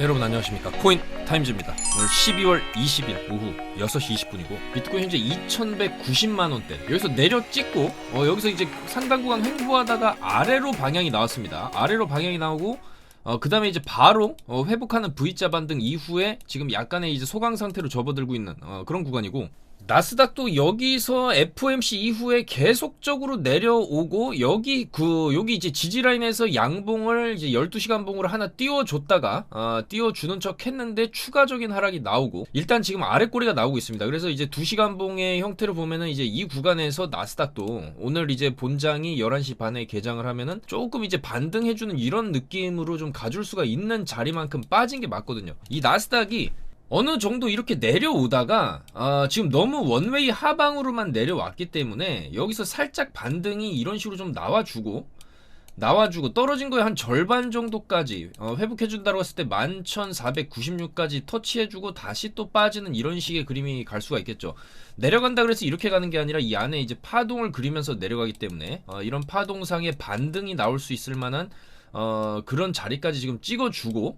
여러분 안녕하십니까, 코인 타임즈입니다. 오늘 12월 20일 오후 6시 20분이고 비트코인 현재 2190만원대 여기서 내려 찍고 여기서 이제 상당 구간 횡보하다가 아래로 방향이 나왔습니다. 아래로 방향이 나오고 그 다음에 이제 바로 회복하는 V자 반등 이후에 지금 약간의 이제 소강 상태로 접어들고 있는 그런 구간이고, 나스닥도 여기서 FOMC 이후에 계속적으로 내려오고 여기 이제 지지라인에서 양봉을 이제 12시간 봉으로 하나 띄워줬다가 띄워주는 척 했는데 추가적인 하락이 나오고 일단 지금 아래 꼬리가 나오고 있습니다. 그래서 이제 2시간 봉의 형태로 보면은 이제 이 구간에서 나스닥도 오늘 이제 본장이 11시 반에 개장을 하면은 조금 이제 반등해주는 이런 느낌으로 좀 가줄 수가 있는 자리만큼 빠진 게 맞거든요. 이 나스닥이 어느 정도 이렇게 내려오다가 지금 너무 원웨이 하방으로만 내려왔기 때문에 여기서 살짝 반등이 이런 식으로 좀 나와주고 떨어진 거에 한 절반 정도까지 회복해준다고 했을 때 11,496까지 터치해주고 다시 또 빠지는 이런 식의 그림이 갈 수가 있겠죠. 내려간다 그래서 이렇게 가는 게 아니라 이 안에 이제 파동을 그리면서 내려가기 때문에 이런 파동상의 반등이 나올 수 있을 만한 그런 자리까지 지금 찍어주고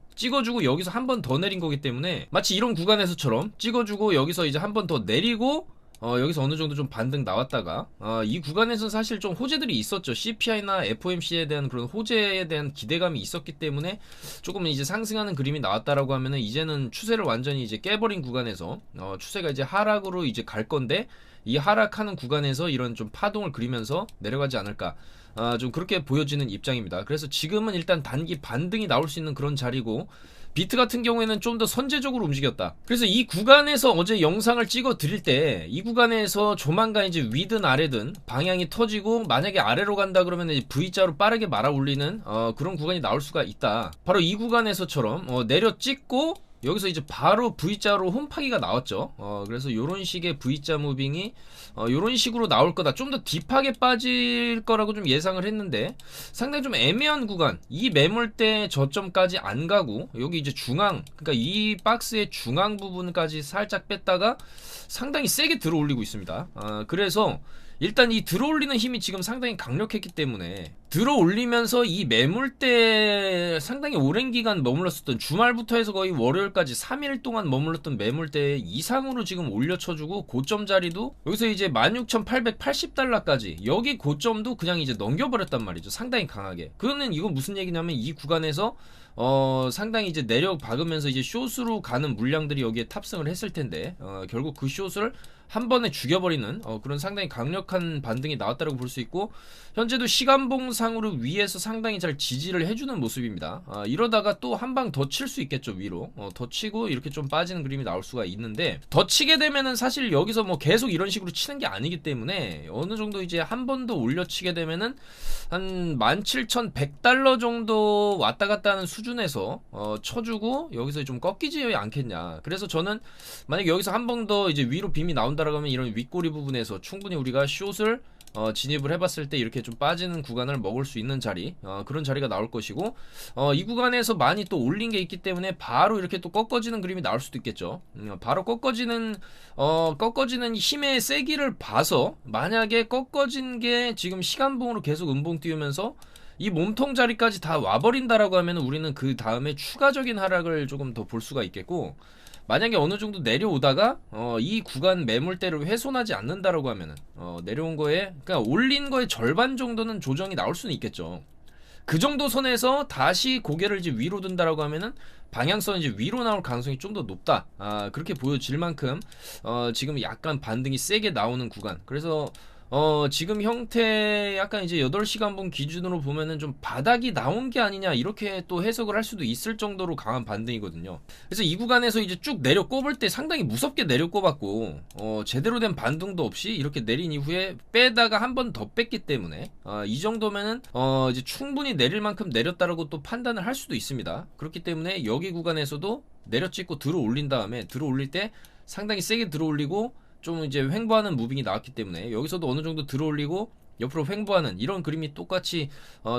여기서 한 번 더 내린 거기 때문에 마치 이런 구간에서처럼 찍어주고 여기서 이제 한 번 더 내리고 여기서 어느 정도 좀 반등 나왔다가 이 구간에서는 사실 좀 호재들이 있었죠. CPI나 FOMC에 대한 그런 호재에 대한 기대감이 있었기 때문에 조금 이제 상승하는 그림이 나왔다라고 하면은 이제는 추세를 완전히 이제 깨버린 구간에서 추세가 이제 하락으로 이제 갈 건데, 이 하락하는 구간에서 이런 좀 파동을 그리면서 내려가지 않을까, 좀 그렇게 보여지는 입장입니다. 그래서 지금은 일단 단기 반등이 나올 수 있는 그런 자리고, 비트 같은 경우에는 좀 더 선제적으로 움직였다. 그래서 이 구간에서 어제 영상을 찍어 드릴 때 이 구간에서 조만간 이제 위든 아래든 방향이 터지고 만약에 아래로 간다 그러면 이제 V자로 빠르게 말아 올리는 그런 구간이 나올 수가 있다. 바로 이 구간에서처럼 내려 찍고 여기서 이제 바로 V자로 홈파기가 나왔죠. 그래서 요런 식의 V자 무빙이 요런 식으로 나올 거다. 좀 더 딥하게 빠질 거라고 좀 예상을 했는데 상당히 좀 애매한 구간, 이 매물대 저점까지 안 가고 여기 이제 중앙, 그러니까 이 박스의 중앙 부분까지 살짝 뺐다가 상당히 세게 들어 올리고 있습니다. 그래서 일단 이 들어 올리는 힘이 지금 상당히 강력했기 때문에 들어 올리면서 이 매물대 상당히 오랜 기간 머물렀었던, 주말부터 해서 거의 월요일까지 3일 동안 머물렀던 매물대 이상으로 지금 올려쳐주고, 고점 자리도 여기서 이제 16,880달러까지 여기 고점도 그냥 이제 넘겨버렸단 말이죠. 상당히 강하게. 그거는 이건 무슨 얘기냐면 이 구간에서 상당히 이제 내려 박으면서 이제 숏으로 가는 물량들이 여기에 탑승을 했을 텐데 결국 그 숏을 한 번에 죽여버리는 그런 상당히 강력한 반등이 나왔다고 볼 수 있고, 현재도 시간봉상으로 위에서 상당히 잘 지지를 해주는 모습입니다. 이러다가 또 한 방 더 칠 수 있겠죠. 위로 더 치고 이렇게 좀 빠지는 그림이 나올 수가 있는데, 더 치게 되면은 사실 여기서 뭐 계속 이런 식으로 치는 게 아니기 때문에 어느 정도 이제 한 번 더 올려치게 되면은 한 17,100달러 정도 왔다 갔다 하는 수준에서 쳐주고 여기서 좀 꺾이지 않겠냐. 그래서 저는 만약 여기서 한 번 더 이제 위로 빔이 나온다라고 하면 이런 윗꼬리 부분에서 충분히 우리가 숏을 진입을 해봤을 때 이렇게 좀 빠지는 구간을 먹을 수 있는 자리, 그런 자리가 나올 것이고, 이 구간에서 많이 또 올린 게 있기 때문에 바로 이렇게 또 꺾어지는 그림이 나올 수도 있겠죠. 바로 꺾어지는 힘의 세기를 봐서 만약에 꺾어진 게 지금 시간봉으로 계속 음봉 띄우면서 이 몸통 자리까지 다 와버린다라고 하면 우리는 그 다음에 추가적인 하락을 조금 더 볼 수가 있겠고, 만약에 어느 정도 내려오다가 이 구간 매물대를 훼손하지 않는다라고 하면은 내려온 거에, 그러니까 올린 거의 절반 정도는 조정이 나올 수는 있겠죠. 그 정도 선에서 다시 고개를 이제 위로 든다라고 하면은 방향성이 이제 위로 나올 가능성이 좀 더 높다. 그렇게 보여질 만큼 지금 약간 반등이 세게 나오는 구간. 그래서 지금 형태 약간 이제 8시간 본 기준으로 보면은 좀 바닥이 나온 게 아니냐, 이렇게 또 해석을 할 수도 있을 정도로 강한 반등이거든요. 그래서 이 구간에서 이제 쭉 내려 꼽을 때 상당히 무섭게 내려 꼽았고 제대로 된 반등도 없이 이렇게 내린 이후에 빼다가 한 번 더 뺐기 때문에 이 정도면은 이제 충분히 내릴 만큼 내렸다라고 또 판단을 할 수도 있습니다. 그렇기 때문에 여기 구간에서도 내려 찍고 들어 올린 다음에 들어 올릴 때 상당히 세게 들어 올리고 좀 이제 횡보하는 무빙이 나왔기 때문에 여기서도 어느 정도 들어 올리고 옆으로 횡보하는 이런 그림이 똑같이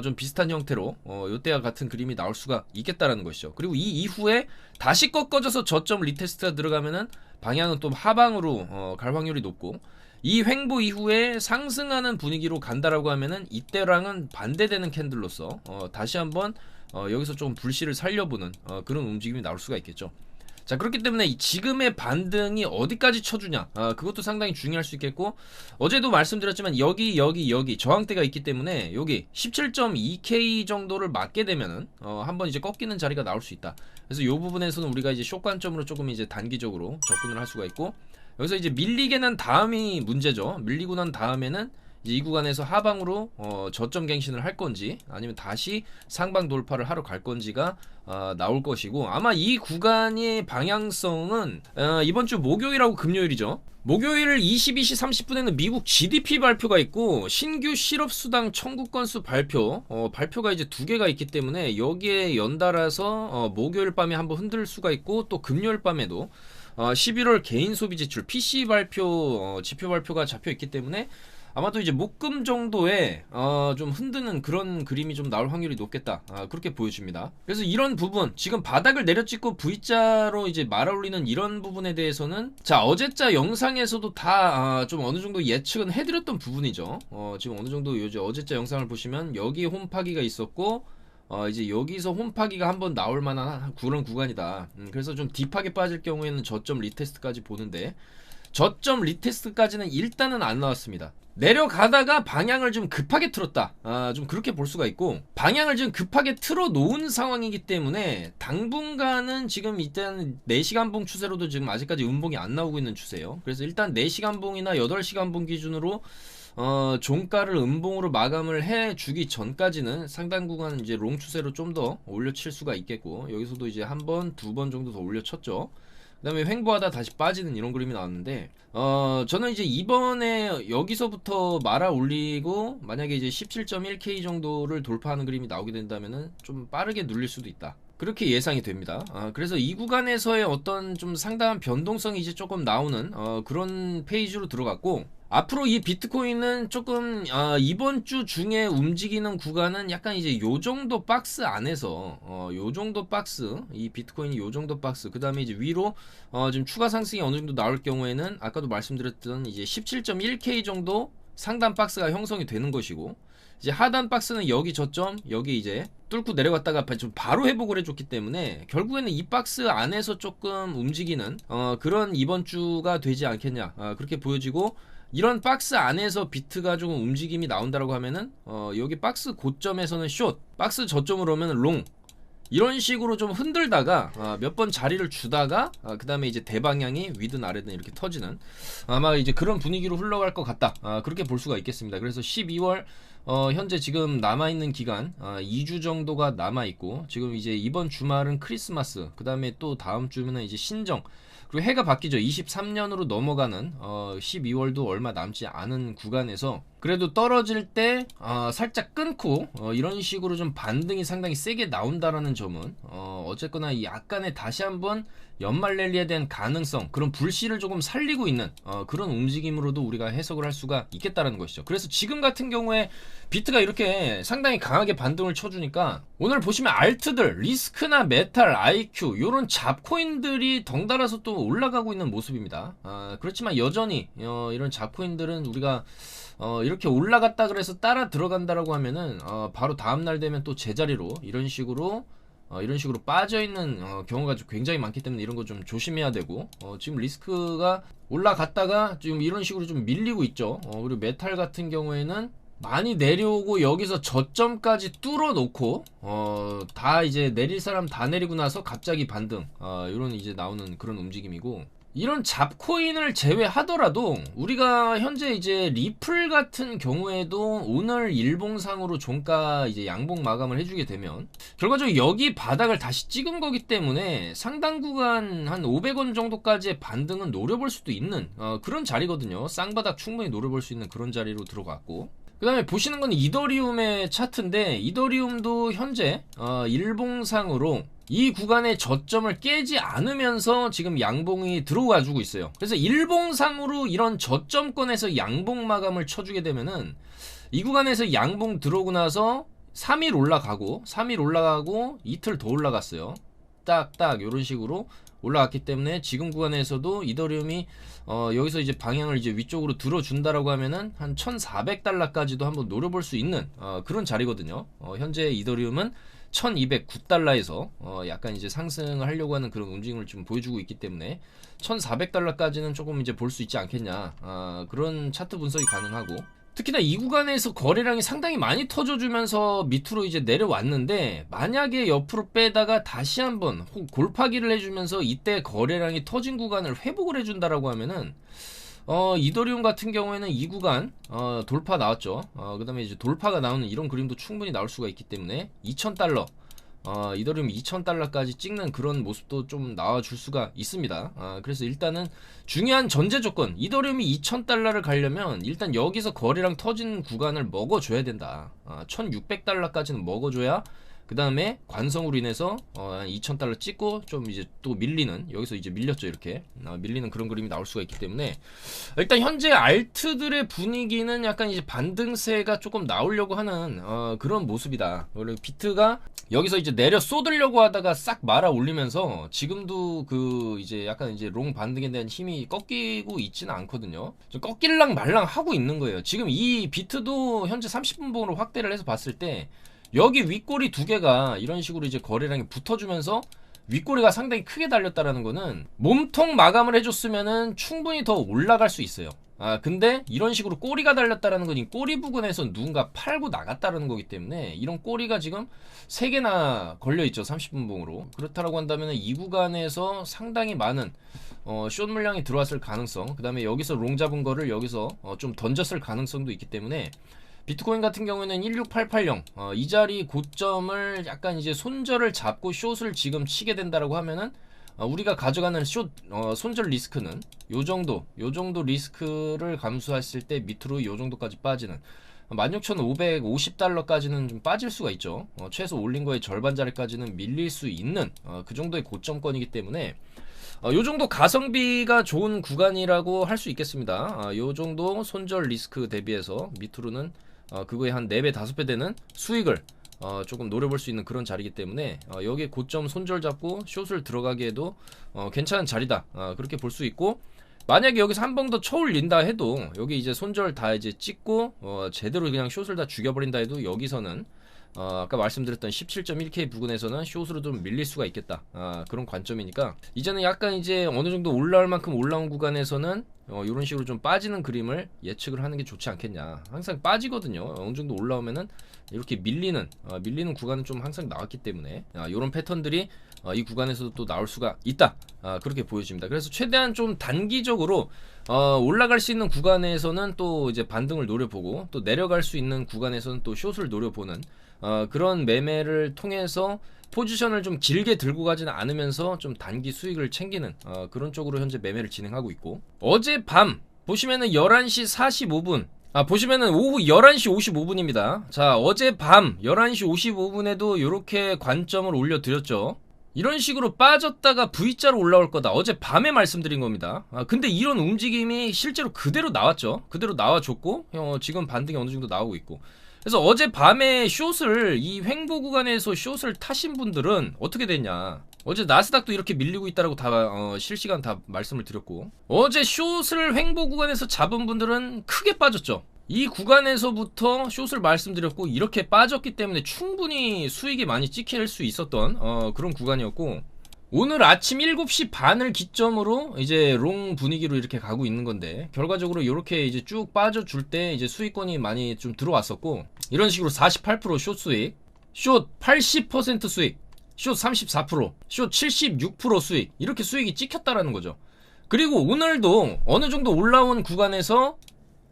좀 비슷한 형태로 요때와 같은 그림이 나올 수가 있겠다라는 것이죠. 그리고 이 이후에 다시 꺾어져서 저점 리테스트가 들어가면은 방향은 또 하방으로 갈 확률이 높고, 이 횡보 이후에 상승하는 분위기로 간다라고 하면은 이때랑은 반대되는 캔들로서 다시 한번 여기서 좀 불씨를 살려보는 그런 움직임이 나올 수가 있겠죠. 자, 그렇기 때문에 지금의 반등이 어디까지 쳐주냐, 그것도 상당히 중요할 수 있겠고, 어제도 말씀드렸지만 여기 저항대가 있기 때문에 여기 17.2K 정도를 맞게 되면은 한번 이제 꺾이는 자리가 나올 수 있다. 그래서 이 부분에서는 우리가 이제 숏 관점으로 조금 이제 단기적으로 접근을 할 수가 있고, 여기서 이제 밀리게 난 다음이 문제죠. 밀리고 난 다음에는 이제 이 구간에서 하방으로 저점 갱신을 할 건지 아니면 다시 상방 돌파를 하러 갈 건지가 나올 것이고, 아마 이 구간의 방향성은 이번 주 목요일하고 금요일이죠. 목요일 22시 30분에는 미국 GDP 발표가 있고 신규 실업수당 청구 건수 발표가 이제 2개가 있기 때문에 여기에 연달아서 목요일 밤에 한번 흔들 수가 있고, 또 금요일 밤에도 11월 개인 소비 지출 PC 발표 지표 발표가 잡혀 있기 때문에 아마도 이제 목금 정도에 좀 흔드는 그런 그림이 좀 나올 확률이 높겠다, 그렇게 보여집니다. 그래서 이런 부분, 지금 바닥을 내려찍고 V자로 이제 말아올리는 이런 부분에 대해서는 자, 어제자 영상에서도 다 좀 어느 정도 예측은 해드렸던 부분이죠. 지금 어느 정도 요즘 어제자 영상을 보시면 여기 홈파기가 있었고, 이제 여기서 홈파기가 한번 나올 만한 그런 구간이다. 그래서 좀 딥하게 빠질 경우에는 저점 리테스트까지 보는데, 저점 리테스트까지는 일단은 안 나왔습니다. 내려가다가 방향을 좀 급하게 틀었다, 좀 그렇게 볼 수가 있고, 방향을 좀 급하게 틀어 놓은 상황이기 때문에 당분간은 지금 일단 4시간봉 추세로도 지금 아직까지 음봉이 안 나오고 있는 추세예요. 그래서 일단 4시간봉이나 8시간봉 기준으로 종가를 음봉으로 마감을 해 주기 전까지는 상당 구간 이제 롱 추세로 좀 더 올려칠 수가 있겠고, 여기서도 이제 한 번, 2번 정도 더 올려쳤죠. 그 다음에 횡보하다 다시 빠지는 이런 그림이 나왔는데, 저는 이제 이번에 여기서부터 말아 올리고 만약에 이제 17.1K 정도를 돌파하는 그림이 나오게 된다면은 좀 빠르게 눌릴 수도 있다, 그렇게 예상이 됩니다. 그래서 이 구간에서의 어떤 좀 상당한 변동성이 이제 조금 나오는 그런 페이지로 들어갔고, 앞으로 이 비트코인은 조금 이번 주 중에 움직이는 구간은 약간 이제 요정도 박스 안에서 요정도 박스, 이 비트코인이 요정도 박스, 그 다음에 이제 위로 지금 추가 상승이 어느 정도 나올 경우에는 아까도 말씀드렸던 이제 17.1K 정도 상단 박스가 형성이 되는 것이고, 이제 하단 박스는 여기 저점, 여기 이제 뚫고 내려갔다가 좀 바로 회복을 해줬기 때문에 결국에는 이 박스 안에서 조금 움직이는 그런 이번 주가 되지 않겠냐, 그렇게 보여지고, 이런 박스 안에서 비트가 조금 움직임이 나온다라고 하면은 여기 박스 고점에서는 숏, 박스 저점으로 오면 롱, 이런 식으로 좀 흔들다가 몇 번 자리를 주다가 그 다음에 이제 대방향이 위든 아래든 이렇게 터지는, 아마 이제 그런 분위기로 흘러갈 것 같다, 그렇게 볼 수가 있겠습니다. 그래서 12월 현재 지금 남아있는 기간 2주 정도가 남아있고, 지금 이제 이번 주말은 크리스마스, 그 다음에 또 다음 주면은 이제 신정, 그리고 해가 바뀌죠. 23년으로 넘어가는 12월도 얼마 남지 않은 구간에서 그래도 떨어질 때 살짝 끊고 이런 식으로 좀 반등이 상당히 세게 나온다라는 점은 어쨌거나 이 약간의 다시 한번 연말 랠리에 대한 가능성, 그런 불씨를 조금 살리고 있는 그런 움직임으로도 우리가 해석을 할 수가 있겠다라는 것이죠. 그래서 지금 같은 경우에 비트가 이렇게 상당히 강하게 반등을 쳐주니까 오늘 보시면 알트들, 리스크나 메탈, IQ 요런 잡코인들이 덩달아서 또 올라가고 있는 모습입니다. 그렇지만 여전히 이런 잡코인들은 우리가 이렇게 올라갔다 그래서 따라 들어간다라고 하면은 바로 다음날 되면 또 제자리로 이런 식으로 빠져있는 경우가 굉장히 많기 때문에 이런 거 좀 조심해야 되고, 지금 리스크가 올라갔다가 지금 이런 식으로 좀 밀리고 있죠. 그리고 메탈 같은 경우에는 많이 내려오고 여기서 저점까지 뚫어 놓고 다 이제 내릴 사람 다 내리고 나서 갑자기 반등, 이런 이제 나오는 그런 움직임이고, 이런 잡코인을 제외하더라도 우리가 현재 이제 리플 같은 경우에도 오늘 일봉상으로 종가 이제 양봉 마감을 해주게 되면 결과적으로 여기 바닥을 다시 찍은 거기 때문에 상당 구간 한 500원 정도까지의 반등은 노려볼 수도 있는 그런 자리거든요. 쌍바닥 충분히 노려볼 수 있는 그런 자리로 들어갔고, 그 다음에 보시는 건 이더리움의 차트인데, 이더리움도 현재 일봉상으로 이 구간의 저점을 깨지 않으면서 지금 양봉이 들어와 주고 있어요. 그래서 일봉상으로 이런 저점권에서 양봉 마감을 쳐주게 되면은 이 구간에서 양봉 들어오고 나서 3일 올라가고 이틀 더 올라갔어요. 딱딱 이런 식으로 올라왔기 때문에 지금 구간에서도 이더리움이 여기서 이제 방향을 이제 위쪽으로 들어준다라고 하면은 한 1,400달러까지도 한번 노려볼 수 있는 그런 자리거든요. 현재 이더리움은 1,209달러에서 약간 이제 상승을 하려고 하는 그런 움직임을 좀 보여주고 있기 때문에 1,400달러까지는 조금 이제 볼 수 있지 않겠냐. 그런 차트 분석이 가능하고, 특히나 이 구간에서 거래량이 상당히 많이 터져주면서 밑으로 이제 내려왔는데, 만약에 옆으로 빼다가 다시 한번 골파기를 해주면서 이때 거래량이 터진 구간을 회복을 해준다라고 하면은 이더리움 같은 경우에는 이 구간 돌파 나왔죠. 그 다음에 이제 돌파가 나오는 이런 그림도 충분히 나올 수가 있기 때문에 2,000달러 이더리움 2,000달러까지 찍는 그런 모습도 좀 나와줄 수가 있습니다. 그래서 일단은 중요한 전제 조건, 이더리움이 2,000달러를 가려면 일단 여기서 거래량 터진 구간을 먹어줘야 된다. 1,600달러까지는 먹어줘야 그 다음에 관성으로 인해서 2,000달러 찍고 좀 이제 또 밀리는, 여기서 이제 밀렸죠. 이렇게 밀리는 그런 그림이 나올 수가 있기 때문에 일단 현재 알트들의 분위기는 약간 이제 반등세가 조금 나오려고 하는 그런 모습이다. 원래 비트가 여기서 이제 내려 쏟으려고 하다가 싹 말아 올리면서 지금도 그 이제 약간 이제 롱 반등에 대한 힘이 꺾이고 있지는 않거든요. 좀 꺾일랑 말랑 하고 있는 거예요. 지금 이 비트도 현재 30분봉으로 확대를 해서 봤을 때 여기 윗꼬리 두 개가 이런 식으로 이제 거래량이 붙어주면서 윗꼬리가 상당히 크게 달렸다라는 거는 몸통 마감을 해줬으면은 충분히 더 올라갈 수 있어요. 근데 이런 식으로 꼬리가 달렸다라는 건 이 꼬리 부근에서 누군가 팔고 나갔다라는 거기 때문에 이런 꼬리가 지금 3개나 걸려있죠. 30분봉으로. 그렇다라고 한다면 이 구간에서 상당히 많은 숏 물량이 들어왔을 가능성, 그 다음에 여기서 롱 잡은 거를 여기서 좀 던졌을 가능성도 있기 때문에 비트코인 같은 경우에는 16880 이 자리 고점을 약간 이제 손절을 잡고 숏을 지금 치게 된다라고 하면은 우리가 가져가는 숏 손절 리스크는 요 정도 리스크를 감수했을 때 밑으로 요 정도까지 빠지는 16,550달러까지는 좀 빠질 수가 있죠. 최소 올린 거의 절반 자리까지는 밀릴 수 있는 그 정도의 고점권이기 때문에 요 정도 가성비가 좋은 구간이라고 할 수 있겠습니다. 요 정도 손절 리스크 대비해서 밑으로는 그거에 한 4배 5배 되는 수익을 조금 노려볼 수 있는 그런 자리이기 때문에 여기에 고점 손절 잡고 숏을 들어가기에도 괜찮은 자리다. 그렇게 볼 수 있고, 만약에 여기서 한 번 더 쳐올린다 해도 여기 이제 손절 다 이제 찍고 제대로 그냥 숏을 다 죽여버린다 해도 여기서는 아까 말씀드렸던 17.1K 부근에서는 숏으로 좀 밀릴 수가 있겠다. 그런 관점이니까 이제는 약간 이제 어느 정도 올라올 만큼 올라온 구간에서는 이런 식으로 좀 빠지는 그림을 예측을 하는 게 좋지 않겠냐. 항상 빠지거든요. 어느 정도 올라오면은 이렇게 밀리는 구간은 좀 항상 나왔기 때문에 이런 패턴들이 이 구간에서도 또 나올 수가 있다. 그렇게 보여집니다. 그래서 최대한 좀 단기적으로 올라갈 수 있는 구간에서는 또 이제 반등을 노려보고, 또 내려갈 수 있는 구간에서는 또 숏을 노려보는 그런 매매를 통해서 포지션을 좀 길게 들고 가지는 않으면서 좀 단기 수익을 챙기는 그런 쪽으로 현재 매매를 진행하고 있고, 어젯밤 보시면은 11시 45분 보시면은 오후 11시 55분입니다. 자, 어젯밤 11시 55분에도 이렇게 관점을 올려드렸죠. 이런 식으로 빠졌다가 V자로 올라올 거다. 어제 밤에 말씀드린 겁니다. 근데 이런 움직임이 실제로 그대로 나왔죠. 그대로 나와줬고 지금 반등이 어느 정도 나오고 있고, 그래서 어제 밤에 숏을 이 횡보 구간에서 숏을 타신 분들은 어떻게 됐냐. 어제 나스닥도 이렇게 밀리고 있다라고 다 실시간 다 말씀을 드렸고, 어제 숏을 횡보 구간에서 잡은 분들은 크게 빠졌죠. 이 구간에서부터 숏을 말씀드렸고 이렇게 빠졌기 때문에 충분히 수익이 많이 찍힐 수 있었던 그런 구간이었고, 오늘 아침 7시 반을 기점으로 이제 롱 분위기로 이렇게 가고 있는 건데, 결과적으로 이렇게 이제 쭉 빠져줄 때 이제 수익권이 많이 좀 들어왔었고, 이런 식으로 48% 숏 수익, 숏 80% 수익, 숏 34%, 숏 76% 수익, 이렇게 수익이 찍혔다라는 거죠. 그리고 오늘도 어느 정도 올라온 구간에서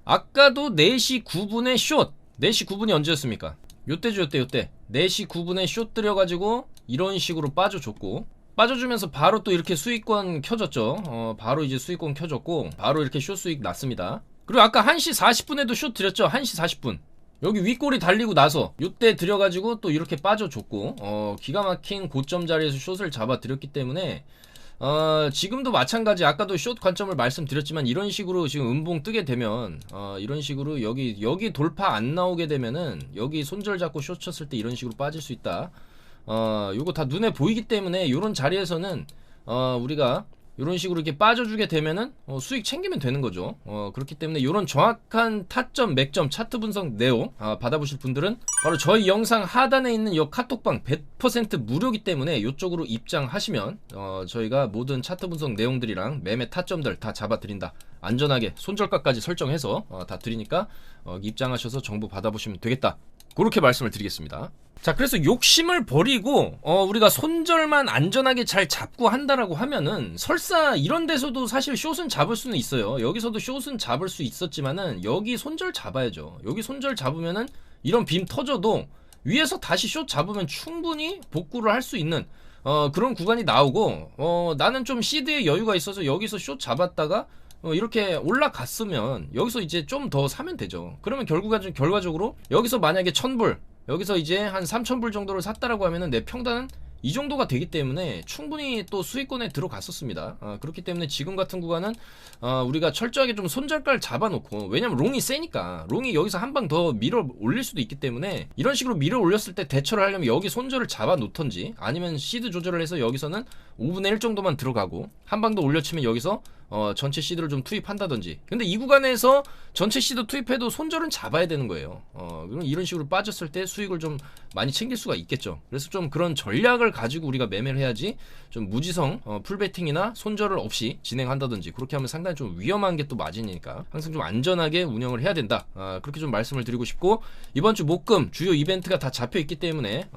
아까도 4시 9분에 숏, 4시 9분이 언제였습니까? 요때죠, 요때 4시 9분에 숏 들여가지고 이런 식으로 빠져줬고, 빠져주면서 바로 또 이렇게 수익권 켜졌죠. 바로 이제 수익권 켜졌고 바로 이렇게 숏 수익 났습니다. 그리고 아까 1시 40분에도 숏 드렸죠. 1시 40분 여기 윗꼬리 달리고 나서 요때 들여가지고 또 이렇게 빠져줬고 기가 막힌 고점 자리에서 숏을 잡아 드렸기 때문에 지금도 마찬가지. 아까도 숏 관점을 말씀드렸지만 이런 식으로 지금 음봉 뜨게 되면 이런 식으로 여기 돌파 안 나오게 되면은 여기 손절 잡고 숏 쳤을 때 이런 식으로 빠질 수 있다. 요거 다 눈에 보이기 때문에 요런 자리에서는 우리가 이런 식으로 이렇게 빠져주게 되면은 수익 챙기면 되는 거죠. 그렇기 때문에 이런 정확한 타점, 맥점, 차트 분석 내용 받아보실 분들은 바로 저희 영상 하단에 있는 이 카톡방 100% 무료이기 때문에 이쪽으로 입장하시면 저희가 모든 차트 분석 내용들이랑 매매 타점들 다 잡아드린다. 안전하게 손절가까지 설정해서 다 드리니까 입장하셔서 정보 받아보시면 되겠다. 그렇게 말씀을 드리겠습니다. 자, 그래서 욕심을 버리고 우리가 손절만 안전하게 잘 잡고 한다라고 하면은 설사 이런 데서도 사실 숏은 잡을 수는 있어요. 여기서도 숏은 잡을 수 있었지만은 여기 손절 잡아야죠. 여기 손절 잡으면은 이런 빔 터져도 위에서 다시 숏 잡으면 충분히 복구를 할 수 있는 그런 구간이 나오고 나는 좀 시드에 여유가 있어서 여기서 숏 잡았다가 이렇게 올라갔으면 여기서 이제 좀 더 사면 되죠. 그러면 결과적으로 여기서 만약에 1000불 여기서 이제 한 3000불 정도를 샀다라고 하면은 내 평단은 이 정도가 되기 때문에 충분히 또 수익권에 들어갔었습니다. 그렇기 때문에 지금 같은 구간은 우리가 철저하게 좀 손절가를 잡아놓고, 왜냐면 롱이 세니까 롱이 여기서 한 방 더 밀어 올릴 수도 있기 때문에 이런 식으로 밀어 올렸을 때 대처를 하려면 여기 손절을 잡아놓던지 아니면 시드 조절을 해서 여기서는 5분의 1 정도만 들어가고 한 방 더 올려치면 여기서 전체 시드를 좀 투입한다든지. 근데 이 구간에서 전체 시드 투입해도 손절은 잡아야 되는 거예요. 그럼 이런 식으로 빠졌을 때 수익을 좀 많이 챙길 수가 있겠죠. 그래서 좀 그런 전략을 가지고 우리가 매매를 해야지 좀 무지성 풀베팅이나 손절을 없이 진행한다든지 그렇게 하면 상당히 좀 위험한 게 또 마진이니까 항상 좀 안전하게 운영을 해야 된다. 그렇게 좀 말씀을 드리고 싶고, 이번 주 목금 주요 이벤트가 다 잡혀 있기 때문에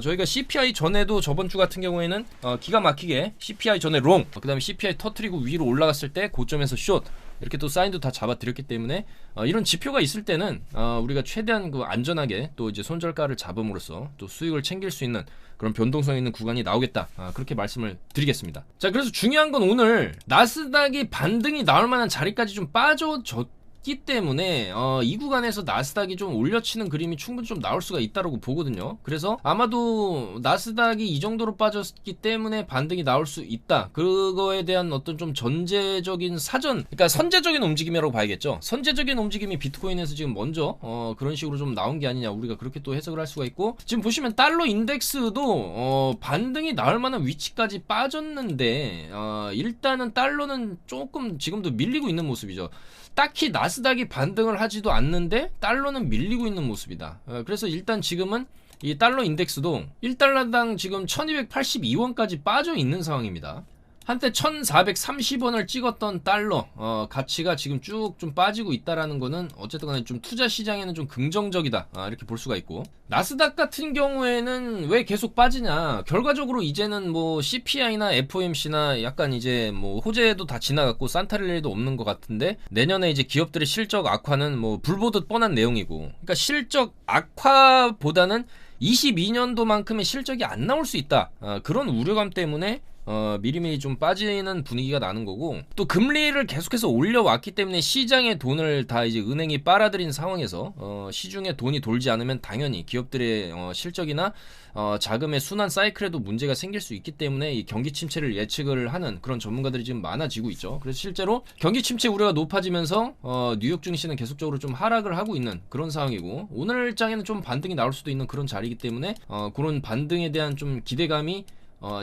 저희가 CPI 전에도 저번 주 같은 경우에는 기가 막히게 CPI 전에 롱, 그 다음에 CPI 터트리고 위로 올라갔을 때 고점에서 숏 이렇게 또 사인도 다 잡아드렸기 때문에 이런 지표가 있을 때는 우리가 최대한 그 안전하게 또 이제 손절가를 잡음으로써 또 수익을 챙길 수 있는 그런 변동성 있는 구간이 나오겠다. 그렇게 말씀을 드리겠습니다. 자, 그래서 중요한 건 오늘 나스닥이 반등이 나올 만한 자리까지 좀 빠져졌기 때문에 이 구간에서 나스닥이 좀 올려치는 그림이 충분히 좀 나올 수가 있다고 보거든요. 그래서 아마도 나스닥이 이 정도로 빠졌기 때문에 반등이 나올 수 있다. 그거에 대한 어떤 좀 전제적인 그러니까 선제적인 움직임이라고 봐야겠죠. 선제적인 움직임이 비트코인에서 지금 먼저 그런 식으로 좀 나온 게 아니냐, 우리가 그렇게 또 해석을 할 수가 있고, 지금 보시면 달러 인덱스도 반등이 나올 만한 위치까지 빠졌는데 일단은 달러는 조금 지금도 밀리고 있는 모습이죠. 딱히 나스닥이 반등을 하지도 않는데 달러는 밀리고 있는 모습이다. 그래서 일단 지금은 이 달러 인덱스도 1달러당 지금 1282원까지 빠져 있는 상황입니다. 한때 1430원을 찍었던 달러 가치가 지금 쭉 좀 빠지고 있다라는 거는 어쨌든 간에 좀 투자 시장에는 좀 긍정적이다, 이렇게 볼 수가 있고, 나스닥 같은 경우에는 왜 계속 빠지냐, 결과적으로 이제는 뭐 CPI나 FOMC나 약간 이제 뭐 호재도 다 지나갔고 산타렐리도 없는 것 같은데, 내년에 이제 기업들의 실적 악화는 뭐 불보듯 뻔한 내용이고, 그러니까 실적 악화보다는 22년도만큼의 실적이 안 나올 수 있다, 그런 우려감 때문에 미리미리 좀 빠지는 분위기가 나는 거고, 또 금리를 계속해서 올려왔기 때문에 시장의 돈을 다 이제 은행이 빨아들인 상황에서 시중에 돈이 돌지 않으면 당연히 기업들의 실적이나 자금의 순환 사이클에도 문제가 생길 수 있기 때문에 이 경기 침체를 예측을 하는 그런 전문가들이 지금 많아지고 있죠. 그래서 실제로 경기 침체 우려가 높아지면서 뉴욕 증시는 계속적으로 좀 하락을 하고 있는 그런 상황이고, 오늘 장에는 좀 반등이 나올 수도 있는 그런 자리이기 때문에 그런 반등에 대한 좀 기대감이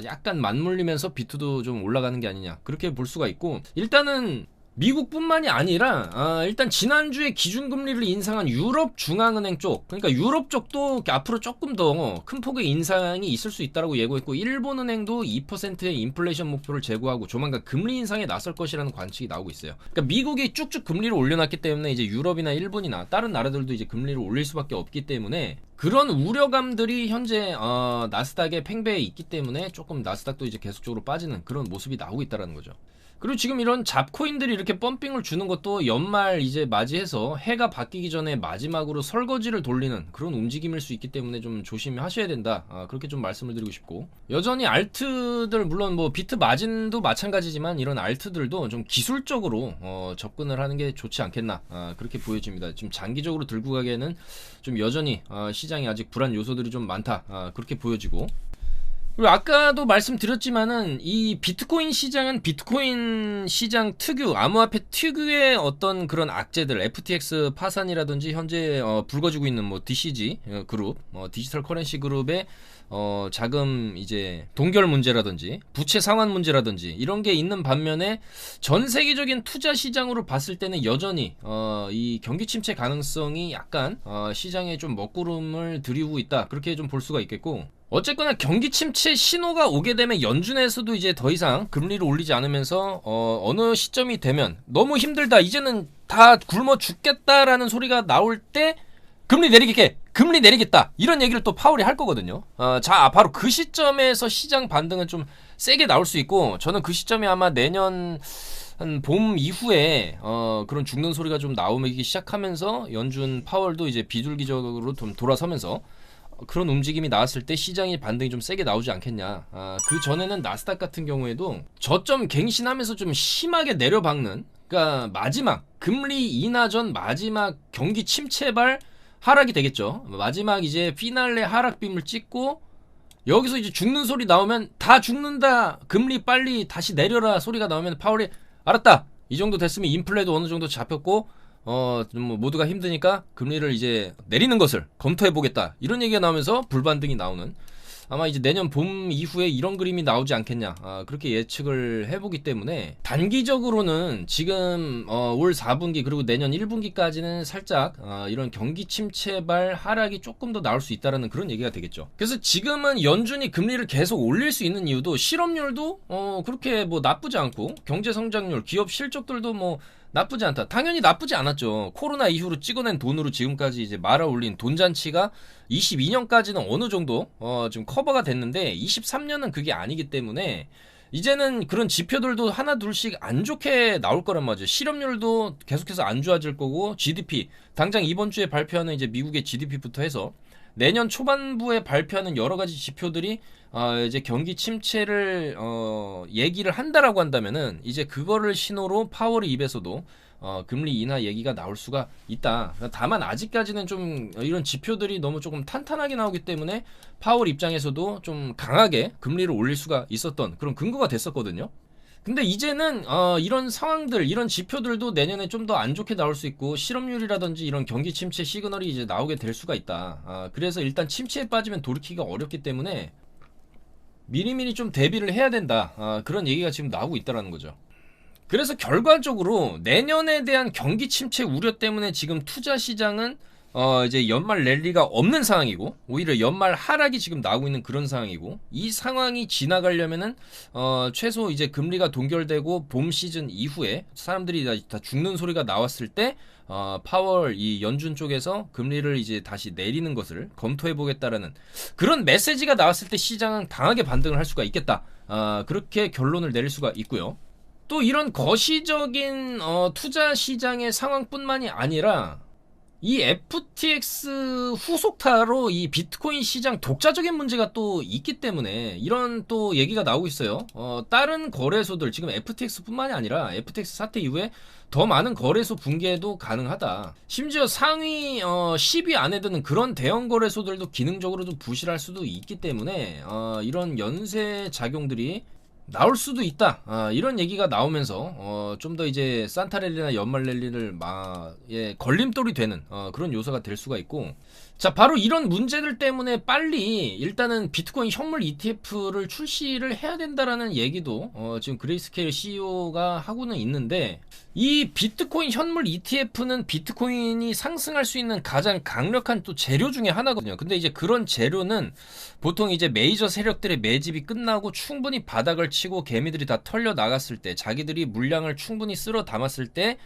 약간 맞물리면서 비트도 좀 올라가는 게 아니냐, 그렇게 볼 수가 있고, 일단은 미국뿐만이 아니라 일단 지난주에 기준금리를 인상한 유럽 중앙은행 쪽, 그러니까 유럽 쪽도 앞으로 조금 더 큰 폭의 인상이 있을 수 있다고 예고했고, 일본은행도 2%의 인플레이션 목표를 제고하고 조만간 금리 인상에 나설 것이라는 관측이 나오고 있어요. 그러니까 미국이 쭉쭉 금리를 올려놨기 때문에 이제 유럽이나 일본이나 다른 나라들도 이제 금리를 올릴 수밖에 없기 때문에 그런 우려감들이 현재 나스닥의 팽배에 있기 때문에 조금 나스닥도 이제 계속적으로 빠지는 그런 모습이 나오고 있다는 거죠. 그리고 지금 이런 잡코인들이 이렇게 펌핑을 주는 것도 연말 이제 맞이해서 해가 바뀌기 전에 마지막으로 설거지를 돌리는 그런 움직임일 수 있기 때문에 좀 조심하셔야 된다, 그렇게 좀 말씀을 드리고 싶고, 여전히 알트들, 물론 뭐 비트 마진도 마찬가지지만 이런 알트들도 좀 기술적으로 접근을 하는 게 좋지 않겠나, 그렇게 보여집니다. 지금 장기적으로 들고 가기에는 좀 여전히 시장에 아직 불안 요소들이 좀 많다, 그렇게 보여지고, 그리고 아까도 말씀드렸지만은 이 비트코인 시장은 비트코인 시장 특유, 암호화폐 특유의 어떤 그런 악재들, FTX 파산이라든지 현재 불거지고 있는 뭐 DCG 그룹, 디지털 커런시 그룹의 자금 이제 동결 문제라든지 부채 상환 문제라든지 이런 게 있는 반면에 전 세계적인 투자 시장으로 봤을 때는 여전히 이 경기 침체 가능성이 약간 시장에 좀 먹구름을 들이우고 있다, 그렇게 좀 볼 수가 있겠고, 어쨌거나 경기 침체 신호가 오게 되면 연준에서도 이제 더 이상 금리를 올리지 않으면서 어느 시점이 되면 너무 힘들다, 이제는 다 굶어 죽겠다라는 소리가 나올 때 금리 내리겠다, 이런 얘기를 또 파월이 할 거거든요. 자, 바로 그 시점에서 시장 반등은 좀 세게 나올 수 있고, 저는 그 시점이 아마 내년 한 봄 이후에 그런 죽는 소리가 좀 나오기 시작하면서 연준 파월도 이제 비둘기적으로 좀 돌아서면서 그런 움직임이 나왔을 때 시장의 반등이 좀 세게 나오지 않겠냐. 그 전에는 나스닥 같은 경우에도 저점 갱신하면서 좀 심하게 내려박는, 그러니까 마지막 금리 인하 전 마지막 경기 침체발 하락이 되겠죠. 마지막 이제 피날레 하락빔을 찍고 여기서 이제 죽는 소리 나오면, 다 죽는다, 금리 빨리 다시 내려라 소리가 나오면 파월이 알았다, 이 정도 됐으면 인플레도 어느 정도 잡혔고 뭐 모두가 힘드니까 금리를 이제 내리는 것을 검토해보겠다, 이런 얘기가 나오면서 불반등이 나오는, 아마 이제 내년 봄 이후에 이런 그림이 나오지 않겠냐, 그렇게 예측을 해보기 때문에 단기적으로는 지금 올 4분기 그리고 내년 1분기까지는 살짝 이런 경기 침체발 하락이 조금 더 나올 수 있다라는 그런 얘기가 되겠죠. 그래서 지금은 연준이 금리를 계속 올릴 수 있는 이유도 실업률도 그렇게 뭐 나쁘지 않고 경제 성장률, 기업 실적들도 뭐 나쁘지 않다. 당연히 나쁘지 않았죠. 코로나 이후로 찍어낸 돈으로 지금까지 이제 말아 올린 돈잔치가 22년까지는 어느 정도 좀 커버가 됐는데 23년은 그게 아니기 때문에 이제는 그런 지표들도 하나 둘씩 안 좋게 나올 거란 말이죠. 실업률도 계속해서 안 좋아질 거고, GDP 당장 이번 주에 발표하는 이제 미국의 GDP부터 해서 내년 초반부에 발표하는 여러 가지 지표들이 이제 경기 침체를 얘기를 한다라고 한다면은 이제 그거를 신호로 파월의 입에서도 금리 인하 얘기가 나올 수가 있다. 다만 아직까지는 좀 이런 지표들이 너무 조금 탄탄하게 나오기 때문에 파월 입장에서도 좀 강하게 금리를 올릴 수가 있었던 그런 근거가 됐었거든요. 근데 이제는 이런 상황들, 이런 지표들도 내년에 좀 더 안 좋게 나올 수 있고, 실업률이라든지 이런 경기 침체 시그널이 이제 나오게 될 수가 있다. 그래서 일단 침체에 빠지면 돌이키기가 어렵기 때문에 미리미리 좀 대비를 해야 된다. 그런 얘기가 지금 나오고 있다라는 거죠. 그래서 결과적으로 내년에 대한 경기 침체 우려 때문에 지금 투자 시장은 이제 연말 랠리가 없는 상황이고, 오히려 연말 하락이 지금 나오고 있는 그런 상황이고, 이 상황이 지나가려면은 최소 이제 금리가 동결되고 봄 시즌 이후에 사람들이 다 죽는 소리가 나왔을 때 파월 이 연준 쪽에서 금리를 이제 다시 내리는 것을 검토해 보겠다라는 그런 메시지가 나왔을 때 시장은 강하게 반등을 할 수가 있겠다. 그렇게 결론을 내릴 수가 있고요. 또 이런 거시적인 투자 시장의 상황뿐만이 아니라 이 FTX 후속타로 이 비트코인 시장 독자적인 문제가 또 있기 때문에 이런 또 얘기가 나오고 있어요. 다른 거래소들, 지금 FTX뿐만이 아니라 FTX 사태 이후에 더 많은 거래소 붕괴도 가능하다. 심지어 상위 10위 안에 드는 그런 대형 거래소들도 기능적으로 좀 부실할 수도 있기 때문에 이런 연쇄 작용들이 나올 수도 있다. 이런 얘기가 나오면서 좀 더 이제 산타랠리나 연말랠리를 걸림돌이 되는 그런 요소가 될 수가 있고, 자, 바로 이런 문제들 때문에 빨리 일단은 비트코인 현물 ETF를 출시를 해야 된다라는 얘기도 지금 그레이스케일 CEO가 하고는 있는데, 이 비트코인 현물 ETF는 비트코인이 상승할 수 있는 가장 강력한 또 재료 중에 하나거든요. 근데 이제 그런 재료는 보통 이제 메이저 세력들의 매집이 끝나고 충분히 바닥을 치고 개미들이 다 털려 나갔을 때, 자기들이 물량을 충분히 쓸어 담았을 때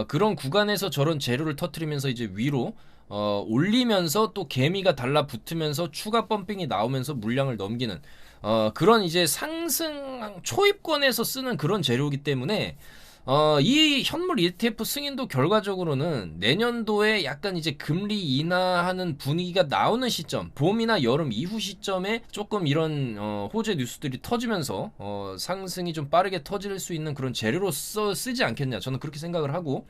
그런 구간에서 저런 재료를 터트리면서 이제 위로 올리면서 또 개미가 달라붙으면서 추가 펌핑이 나오면서 물량을 넘기는 그런 이제 상승 초입권에서 쓰는 그런 재료이기 때문에 이 현물 ETF 승인도 결과적으로는 내년도에 약간 이제 금리 인하하는 분위기가 나오는 시점, 봄이나 여름 이후 시점에 조금 이런 호재 뉴스들이 터지면서 상승이 좀 빠르게 터질 수 있는 그런 재료로서 쓰지 않겠냐, 저는 그렇게 생각을 하고,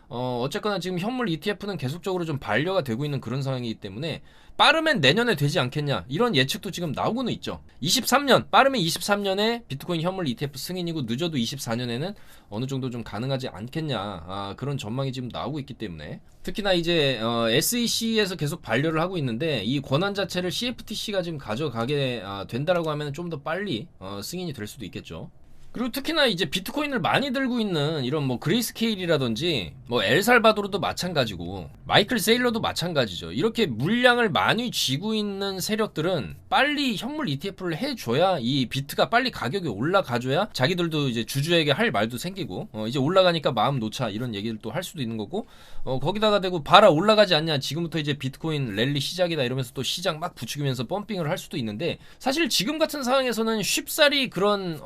어쨌거나 지금 현물 ETF는 계속적으로 좀 반려가 되고 있는 그런 상황이기 때문에 빠르면 내년에 되지 않겠냐 이런 예측도 지금 나오고는 있죠. 23년 빠르면 23년에 비트코인 현물 ETF 승인이고 늦어도 24년에는 어느 정도 좀 가능하지 않겠냐 그런 전망이 지금 나오고 있기 때문에 특히나 이제 SEC에서 계속 반려를 하고 있는데 이 권한 자체를 CFTC가 지금 가져가게 된다라고 하면 좀 더 빨리 승인이 될 수도 있겠죠. 그리고 특히나 이제 비트코인을 많이 들고 있는 이런 뭐 그레이스케일이라든지 뭐 엘살바도르도 마찬가지고 마이클 세일러도 마찬가지죠. 이렇게 물량을 많이 쥐고 있는 세력들은 빨리 현물 ETF를 해줘야 이 비트가 빨리 가격이 올라가줘야 자기들도 이제 주주에게 할 말도 생기고 이제 올라가니까 마음 놓자 이런 얘기를 또 할 수도 있는 거고 거기다가 대고 봐라 올라가지 않냐 지금부터 이제 비트코인 랠리 시작이다 이러면서 또 시장 막 부추기면서 펌핑을 할 수도 있는데 사실 지금 같은 상황에서는 쉽사리 그런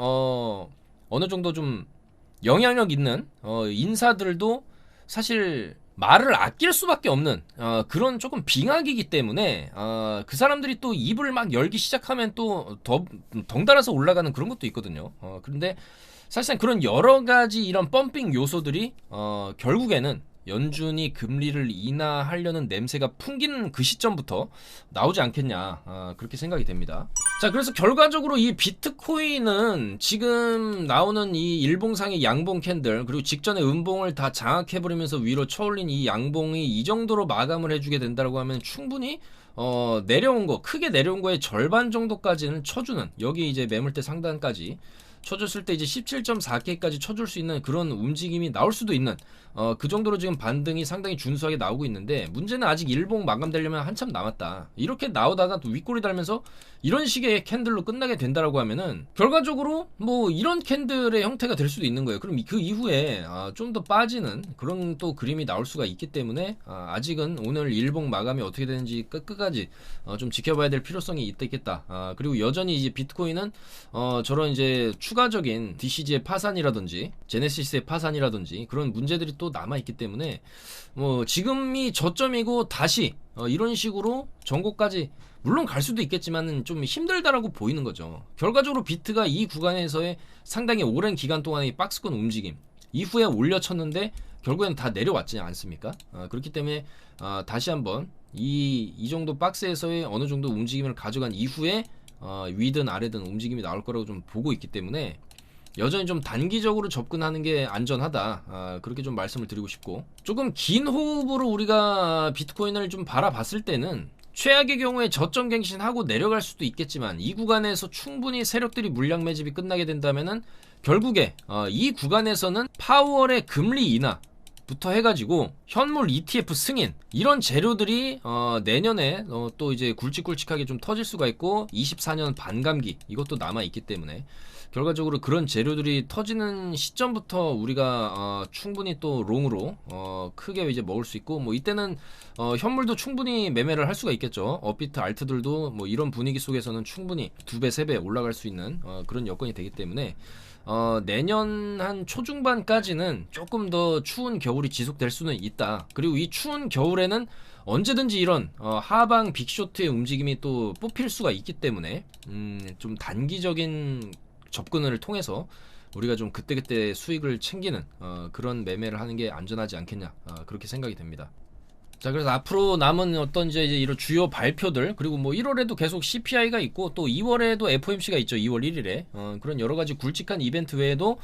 어느 정도 좀 영향력 있는 인사들도 사실 말을 아낄 수밖에 없는 그런 조금 빙하기이기 때문에 그 사람들이 또 입을 막 열기 시작하면 또 더 덩달아서 올라가는 그런 것도 있거든요. 그런데 사실상 그런 여러 가지 이런 펌핑 요소들이 결국에는 연준이 금리를 인하하려는 냄새가 풍기는 그 시점부터 나오지 않겠냐 그렇게 생각이 됩니다. 자, 그래서 결과적으로 이 비트코인은 지금 나오는 이 일봉상의 양봉 캔들 그리고 직전에 음봉을 다 장악해버리면서 위로 쳐올린 이 양봉이 이 정도로 마감을 해주게 된다고 하면 충분히 내려온 거 크게 내려온 거의 절반 정도까지는 쳐주는 여기 이제 매물대 상단까지 쳐줬을 때 이제 17.4K까지 쳐줄 수 있는 그런 움직임이 나올 수도 있는 그 정도로 지금 반등이 상당히 준수하게 나오고 있는데 문제는 아직 일봉 마감되려면 한참 남았다. 이렇게 나오다가 또 윗골이 달면서 이런 식의 캔들로 끝나게 된다라고 하면은 결과적으로 뭐 이런 캔들의 형태가 될 수도 있는 거예요. 그럼 그 이후에 좀 더 빠지는 그런 또 그림이 나올 수가 있기 때문에 아직은 오늘 일봉 마감이 어떻게 되는지 끝까지 좀 지켜봐야 될 필요성이 있겠다. 그리고 여전히 이제 비트코인은 저런 이제 추가적인 DCG의 파산이라든지 제네시스의 파산이라든지 그런 문제들이 또 남아있기 때문에 뭐 지금이 저점이고 다시 이런 식으로 전고까지 물론 갈 수도 있겠지만 좀 힘들다라고 보이는 거죠. 결과적으로 비트가 이 구간에서의 상당히 오랜 기간 동안의 박스권 움직임 이후에 올려쳤는데 결국엔 다 내려왔지 않습니까? 그렇기 때문에 다시 한번 이 정도 박스에서의 어느 정도 움직임을 가져간 이후에 위든 아래든 움직임이 나올 거라고 좀 보고 있기 때문에 여전히 좀 단기적으로 접근하는 게 안전하다 그렇게 좀 말씀을 드리고 싶고 조금 긴 호흡으로 우리가 비트코인을 좀 바라봤을 때는 최악의 경우에 저점 갱신하고 내려갈 수도 있겠지만 이 구간에서 충분히 세력들이 물량 매집이 끝나게 된다면은 결국에 이 구간에서는 파월의 금리 인하 부터 해가지고 현물 ETF 승인 이런 재료들이 내년에 또 이제 굵직굵직하게 좀 터질 수가 있고 24년 반감기 이것도 남아있기 때문에 결과적으로 그런 재료들이 터지는 시점부터 우리가 충분히 또 롱으로 크게 이제 먹을 수 있고 뭐 이때는 현물도 충분히 매매를 할 수가 있겠죠. 업비트 알트들도 뭐 이런 분위기 속에서는 충분히 2배 3배 올라갈 수 있는 그런 여건이 되기 때문에 내년 한 초중반까지는 조금 더 추운 겨울이 지속될 수는 있다. 그리고 이 추운 겨울에는 언제든지 이런 하방 빅쇼트의 움직임이 또 뽑힐 수가 있기 때문에 좀 단기적인 접근을 통해서 우리가 좀 그때그때 수익을 챙기는 그런 매매를 하는 게 안전하지 않겠냐 그렇게 생각이 됩니다. 자, 그래서 앞으로 남은 어떤 이제 이런 주요 발표들 그리고 뭐 1월에도 계속 CPI가 있고 또 2월에도 FOMC가 있죠. 2월 1일에 그런 여러 가지 굵직한 이벤트 외에도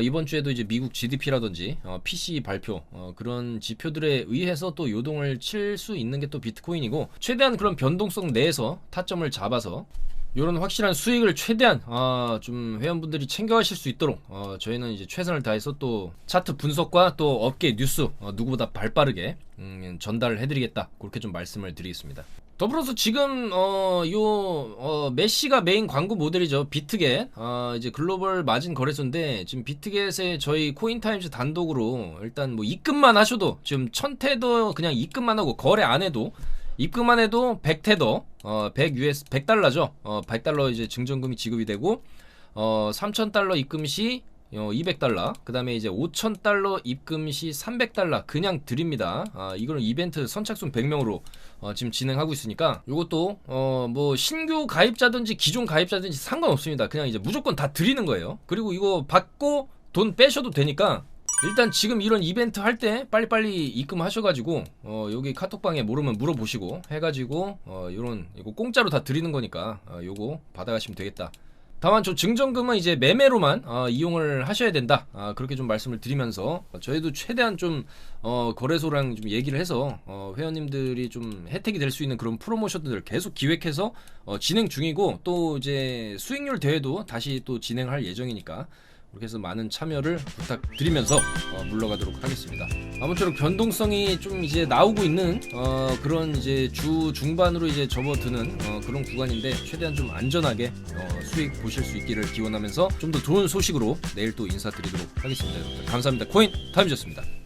이번 주에도 이제 미국 GDP라든지 PCE 발표 그런 지표들에 의해서 또 요동을 칠 수 있는 게 또 비트코인이고 최대한 그런 변동성 내에서 타점을 잡아서 이런 확실한 수익을 최대한 좀 회원분들이 챙겨가실 수 있도록 저희는 이제 최선을 다해서 또 차트 분석과 또 업계 뉴스 누구보다 발빠르게 전달을 해드리겠다 그렇게 좀 말씀을 드리겠습니다. 더불어서 지금 메시가 메인 광고 모델이죠. 비트겟 이제 글로벌 마진 거래소인데 지금 비트겟에 저희 코인타임즈 단독으로 일단 뭐 입금만 하셔도 지금 1000테더 그냥 입금만 하고 거래 안 해도 입금만 해도 100테더 100달러죠. 100달러 이제 증정금이 지급이 되고 3000달러 입금 시 200달러 그 다음에 이제 5000달러 입금 시 300달러 그냥 드립니다. 이거는 이벤트 선착순 100명으로 지금 진행하고 있으니까 이것도 뭐 신규 가입자든지 기존 가입자든지 상관없습니다. 그냥 이제 무조건 다 드리는 거예요. 그리고 이거 받고 돈 빼셔도 되니까 일단 지금 이런 이벤트 할 때 빨리빨리 입금하셔가지고 여기 카톡방에 모르면 물어보시고 해가지고 요런 이거 공짜로 다 드리는 거니까 요거 받아가시면 되겠다. 다만 저 증정금은 이제 매매로만 이용을 하셔야 된다. 그렇게 좀 말씀을 드리면서 저희도 최대한 좀 거래소랑 좀 얘기를 해서 회원님들이 좀 혜택이 될 수 있는 그런 프로모션들을 계속 기획해서 진행 중이고, 또 이제 수익률 대회도 다시 또 진행할 예정이니까 그렇게 해서 많은 참여를 부탁드리면서 물러가도록 하겠습니다. 아무쪼록 변동성이 좀 이제 나오고 있는 그런 이제 주 중반으로 이제 접어드는 그런 구간인데, 최대한 좀 안전하게 수익 보실 수 있기를 기원하면서 좀 더 좋은 소식으로 내일 또 인사드리도록 하겠습니다. 여러분들 감사합니다. 코인 타임이었습니다.